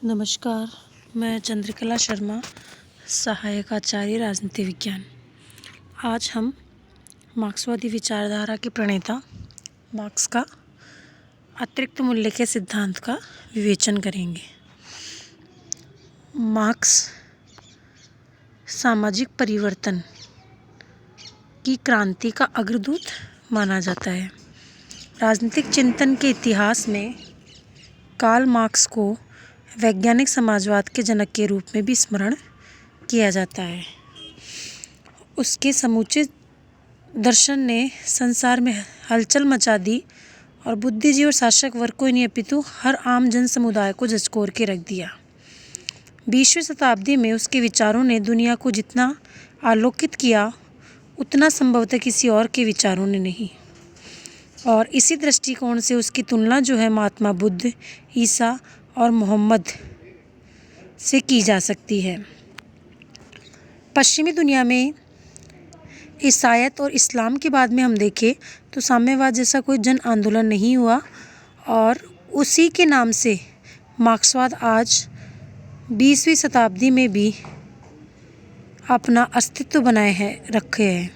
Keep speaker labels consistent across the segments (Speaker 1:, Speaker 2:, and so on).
Speaker 1: नमस्कार, मैं चंद्रकला शर्मा, सहायक आचार्य राजनीति विज्ञान। आज हम मार्क्सवादी विचारधारा के प्रणेता मार्क्स का अतिरिक्त मूल्य के सिद्धांत का विवेचन करेंगे। मार्क्स सामाजिक परिवर्तन की क्रांति का अग्रदूत माना जाता है। राजनीतिक चिंतन के इतिहास में कार्ल मार्क्स को वैज्ञानिक समाजवाद के जनक के रूप में भी स्मरण किया जाता है। उसके समूचे दर्शन ने संसार में हलचल मचा दी और बुद्धिजीवी और शासक वर्ग को नहीं अपितु हर आम जन समुदाय को झकझोर के रख दिया। 20वीं शताब्दी में उसके विचारों ने दुनिया को जितना आलोकित किया उतना संभवतः किसी और के विचारों ने नहीं। और इसी दृष्टिकोण से उसकी तुलना जो है महात्मा बुद्ध, ईसा और मोहम्मद से की जा सकती है। पश्चिमी दुनिया में ईसाईयत और इस्लाम के बाद में हम देखें तो साम्यवाद जैसा कोई जन आंदोलन नहीं हुआ और उसी के नाम से मार्क्सवाद आज 20वीं शताब्दी में भी अपना अस्तित्व बनाए रखे है।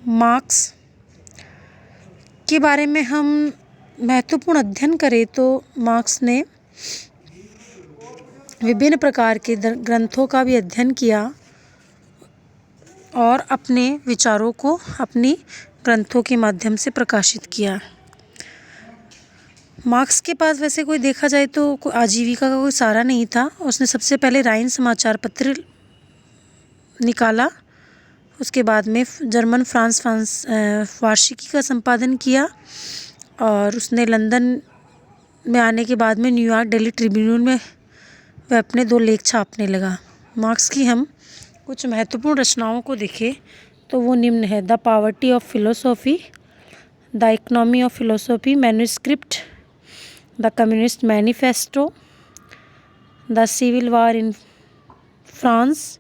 Speaker 1: मार्क्स के बारे में हम महत्वपूर्ण अध्ययन करें तो मार्क्स ने विभिन्न प्रकार के ग्रंथों का भी अध्ययन किया और अपने विचारों को अपनी ग्रंथों के माध्यम से प्रकाशित किया। मार्क्स के पास वैसे कोई देखा जाए तो आजीविका का कोई सहारा नहीं था। उसने सबसे पहले राइन समाचार पत्र निकाला, उसके बाद में जर्मन फ्रांस वार्षिकी का संपादन किया और उसने लंदन में आने के बाद में न्यूयॉर्क डेली ट्रिब्यून में वह अपने 2 लेख छापने लगा। मार्क्स की हम कुछ महत्वपूर्ण रचनाओं को देखें तो वो निम्न है: the poverty of philosophy, the economy of philosophy manuscript, the communist manifesto, the civil war in France,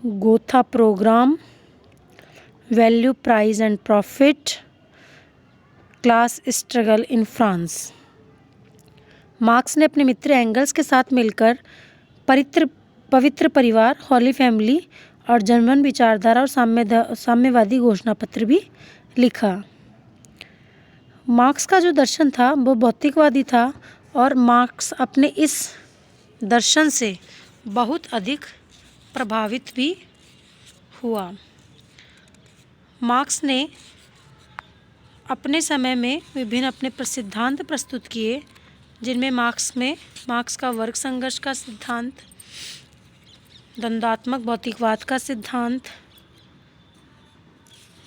Speaker 1: Gotha programme, value price and profit, class struggle in France. Marx ने अपने मित्र एंगल्स के साथ मिलकर पवित्र परिवार, हॉली फैमिली और जर्मन विचारधारा और साम्यवादी घोषणा पत्र भी लिखा। मार्क्स का जो दर्शन था वो भौतिकवादी था और मार्क्स अपने इस दर्शन से बहुत अधिक प्रभावित भी हुआ। मार्क्स ने अपने समय में विभिन्न अपने सिद्धांत प्रस्तुत किए, जिनमें मार्क्स का वर्ग संघर्ष का सिद्धांत, द्वंद्वात्मक भौतिकवाद का सिद्धांत,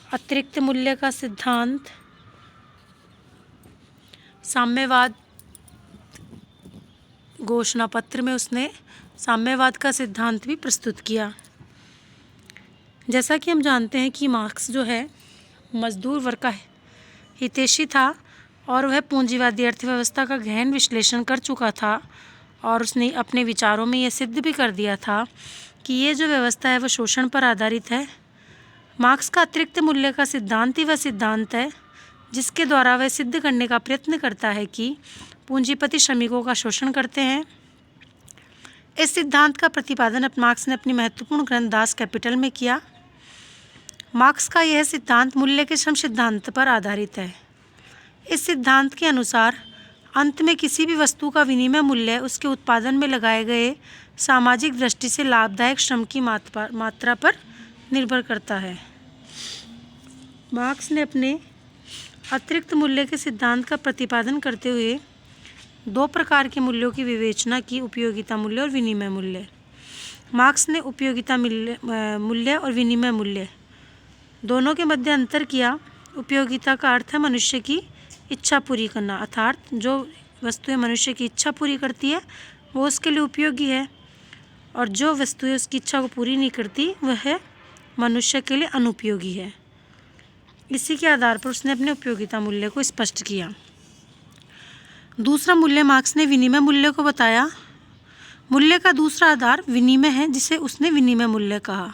Speaker 1: अतिरिक्त मूल्य का सिद्धांत, साम्यवाद घोषणा पत्र में उसने साम्यवाद का सिद्धांत भी प्रस्तुत किया। जैसा कि हम जानते हैं कि मार्क्स जो है मजदूर वर्ग का हितैषी था और वह पूंजीवादी अर्थव्यवस्था का गहन विश्लेषण कर चुका था और उसने अपने विचारों में यह सिद्ध भी कर दिया था कि ये जो व्यवस्था है वह शोषण पर आधारित है। मार्क्स का अतिरिक्त मूल्य का सिद्धांत ही वह सिद्धांत है जिसके द्वारा वह सिद्ध करने का प्रयत्न करता है कि पूंजीपति श्रमिकों का शोषण करते हैं। इस सिद्धांत का प्रतिपादन मार्क्स ने अपनी महत्वपूर्ण ग्रंथ दास कैपिटल में किया। मार्क्स का यह सिद्धांत मूल्य के श्रम सिद्धांत पर आधारित है। इस सिद्धांत के अनुसार अंत में किसी भी वस्तु का विनिमय मूल्य उसके उत्पादन में लगाए गए सामाजिक दृष्टि से लाभदायक श्रम की मात्रा पर निर्भर करता है। मार्क्स ने अपने अतिरिक्त मूल्य के सिद्धांत का प्रतिपादन करते हुए 2 प्रकार के मूल्यों की विवेचना की: उपयोगिता मूल्य और विनिमय मूल्य। मार्क्स ने उपयोगिता मूल्य और विनिमय मूल्य दोनों के मध्य अंतर किया। उपयोगिता का अर्थ है मनुष्य की इच्छा पूरी करना, अर्थात जो वस्तुएं मनुष्य की इच्छा पूरी करती है वो उसके लिए उपयोगी है और जो वस्तुएं उसकी इच्छा को पूरी नहीं करती वह मनुष्य के लिए अनुपयोगी है। इसी के आधार पर उसने अपने उपयोगिता मूल्य को स्पष्ट किया। दूसरा मूल्य मार्क्स ने विनिमय मूल्य को बताया। मूल्य का दूसरा आधार विनिमय है जिसे उसने विनिमय मूल्य कहा।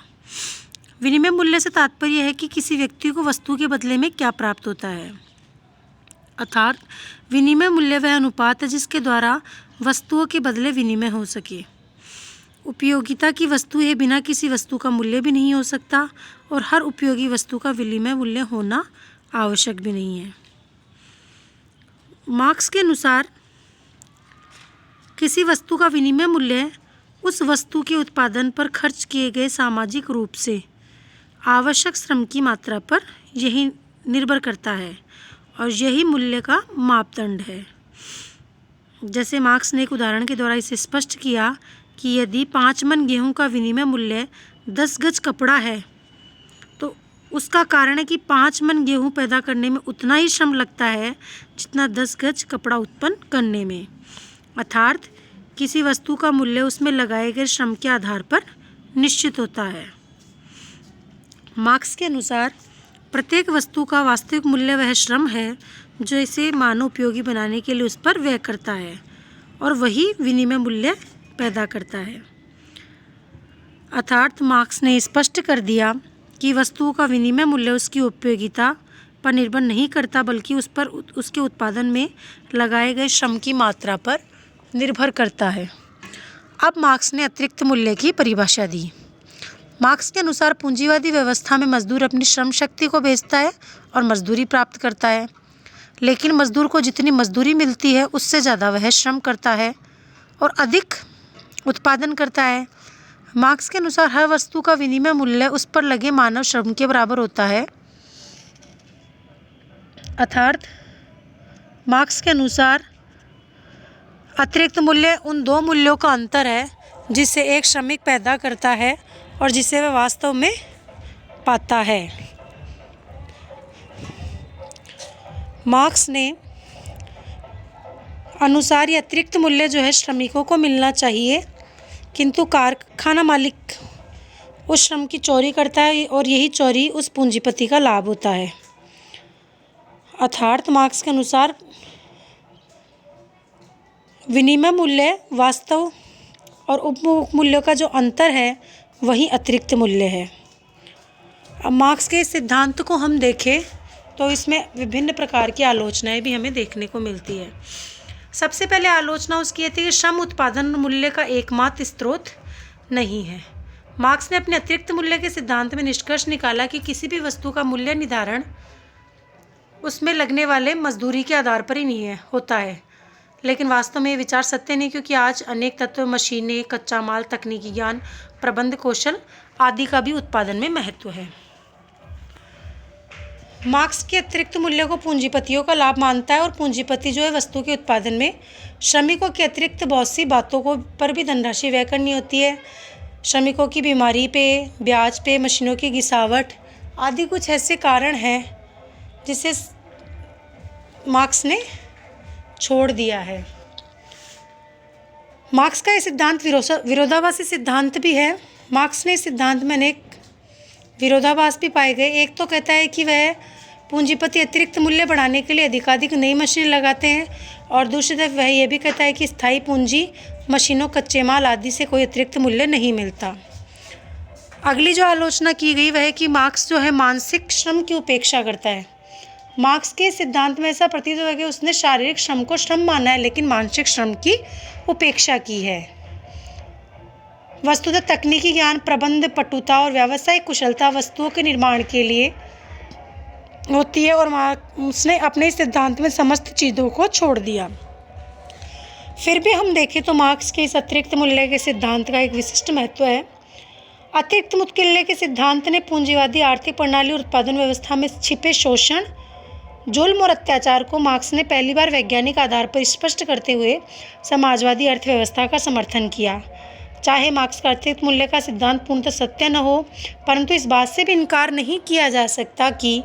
Speaker 1: विनिमय मूल्य से तात्पर्य है कि किसी व्यक्ति को वस्तु के बदले में क्या प्राप्त होता है। अर्थात विनिमय मूल्य वह अनुपात है जिसके द्वारा वस्तुओं के बदले विनिमय हो सके। उपयोगिता की वस्तु है, बिना किसी वस्तु का मूल्य भी नहीं हो सकता और हर उपयोगी वस्तु का विनिमय मूल्य होना आवश्यक भी नहीं है। मार्क्स के अनुसार किसी वस्तु का विनिमय मूल्य उस वस्तु के उत्पादन पर खर्च किए गए सामाजिक रूप से आवश्यक श्रम की मात्रा पर यही निर्भर करता है और यही मूल्य का मापदंड है। जैसे मार्क्स ने एक उदाहरण के द्वारा इसे स्पष्ट किया कि यदि 5 मन गेहूं का विनिमय मूल्य 10 गज कपड़ा है तो उसका कारण है कि 5 मन गेहूं पैदा करने में उतना ही श्रम लगता है जितना 10 गज कपड़ा उत्पन्न करने में। अर्थात किसी वस्तु का मूल्य उसमें लगाए गए श्रम के आधार पर निश्चित होता है। मार्क्स के अनुसार प्रत्येक वस्तु का वास्तविक मूल्य वह श्रम है जो इसे मानव उपयोगी बनाने के लिए उस पर व्यय करता है और वही विनिमय मूल्य पैदा करता है। अर्थात मार्क्स ने स्पष्ट कर दिया कि वस्तुओं का विनिमय मूल्य उसकी उपयोगिता पर निर्भर नहीं करता बल्कि उस पर उसके उत्पादन में लगाए गए श्रम की मात्रा पर निर्भर करता है। अब मार्क्स ने अतिरिक्त मूल्य की परिभाषा दी। मार्क्स के अनुसार पूंजीवादी व्यवस्था में मजदूर अपनी श्रम शक्ति को बेचता है और मजदूरी प्राप्त करता है, लेकिन मजदूर को जितनी मजदूरी मिलती है उससे ज़्यादा वह श्रम करता है और अधिक उत्पादन करता है। मार्क्स के अनुसार हर वस्तु का विनिमय मूल्य उस पर लगे मानव श्रम के बराबर होता है। अर्थात मार्क्स के अनुसार अतिरिक्त मूल्य उन दो मूल्यों का अंतर है जिसे एक श्रमिक पैदा करता है और जिसे वह वास्तव में पाता है। मार्क्स ने अनुसार ये अतिरिक्त मूल्य जो है श्रमिकों को मिलना चाहिए, किंतु कारखाना मालिक उस श्रम की चोरी करता है और यही चोरी उस पूंजीपति का लाभ होता है। अर्थात मार्क्स के अनुसार विनिमय मूल्य वास्तव और उपभोग मूल्यों का जो अंतर है वही अतिरिक्त मूल्य है। अब मार्क्स के इस सिद्धांत को हम देखें तो इसमें विभिन्न प्रकार की आलोचनाएं भी हमें देखने को मिलती है। सबसे पहले आलोचना उसकी ये थी कि श्रम उत्पादन मूल्य का एकमात्र स्रोत नहीं है। मार्क्स ने अपने अतिरिक्त मूल्य के सिद्धांत में निष्कर्ष निकाला कि किसी भी वस्तु का मूल्य निर्धारण उसमें लगने वाले मजदूरी के आधार पर ही नहीं होता है, लेकिन वास्तव में ये विचार सत्य नहीं, क्योंकि आज अनेक तत्व, मशीनें, कच्चा माल, तकनीकी ज्ञान, प्रबंध कौशल आदि का भी उत्पादन में महत्व है। मार्क्स के अतिरिक्त मूल्य को पूंजीपतियों का लाभ मानता है और पूंजीपति जो है वस्तु के उत्पादन में श्रमिकों के अतिरिक्त बहुत सी बातों को पर भी धनराशि व्यय करनी होती है। श्रमिकों की बीमारी पे, ब्याज पे, मशीनों की घिसावट आदि कुछ ऐसे कारण हैं जिसे मार्क्स ने छोड़ दिया है। मार्क्स का यह सिद्धांत विरोधाभासी सिद्धांत भी है। मार्क्स ने इस सिद्धांत में अनेक विरोधाभास भी पाए गए। एक तो कहता है कि वह पूंजीपति अतिरिक्त मूल्य बढ़ाने के लिए अधिकाधिक नई मशीनें लगाते हैं और दूसरी तरफ वह यह भी कहता है कि स्थायी पूंजी, मशीनों, कच्चे माल आदि से कोई अतिरिक्त मूल्य नहीं मिलता। अगली जो आलोचना की गई वह है कि मार्क्स जो है मानसिक श्रम की उपेक्षा करता है। मार्क्स के सिद्धांत में ऐसा प्रतीत होता है कि उसने शारीरिक श्रम को श्रम माना है लेकिन मानसिक श्रम की उपेक्षा की है। वस्तुतः तकनीकी ज्ञान, प्रबंध पटुता और व्यावसायिक कुशलता वस्तुओं के निर्माण के लिए होती है और उसने अपने सिद्धांत में समस्त चीज़ों को छोड़ दिया। फिर भी हम देखें तो मार्क्स के इस अतिरिक्त मूल्य के सिद्धांत का एक विशिष्ट महत्व है। अतिरिक्त मूल्य के सिद्धांत ने पूंजीवादी आर्थिक प्रणाली और उत्पादन व्यवस्था में छिपे शोषण, जुल्म और अत्याचार को मार्क्स ने पहली बार वैज्ञानिक आधार पर स्पष्ट करते हुए समाजवादी अर्थव्यवस्था का समर्थन किया। चाहे मार्क्स का अतिरिक्त मूल्य का सिद्धांत पूर्णतः सत्य न हो, परंतु इस बात से भी इनकार नहीं किया जा सकता कि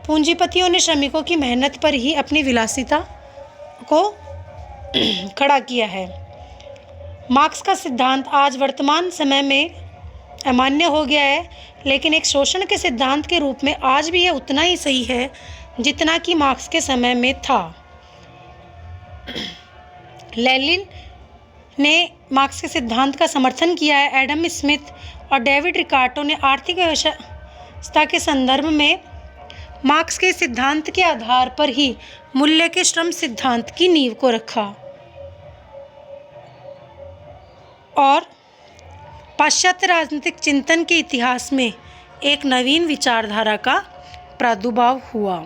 Speaker 1: पूंजीपतियों ने श्रमिकों की मेहनत पर ही अपनी विलासिता को खड़ा किया है। मार्क्स का सिद्धांत आज वर्तमान समय में अमान्य हो गया है, लेकिन एक शोषण के सिद्धांत के रूप में आज भी यह उतना ही सही है जितना कि मार्क्स के समय में था। लेनिन ने मार्क्स के सिद्धांत का समर्थन किया है। एडम स्मिथ और डेविड रिकार्डो ने आर्थिक व्यवस्था के संदर्भ में मार्क्स के सिद्धांत के आधार पर ही मूल्य के श्रम सिद्धांत की नींव को रखा और पाश्चात्य राजनीतिक चिंतन के इतिहास में एक नवीन विचारधारा का प्रादुर्भाव हुआ।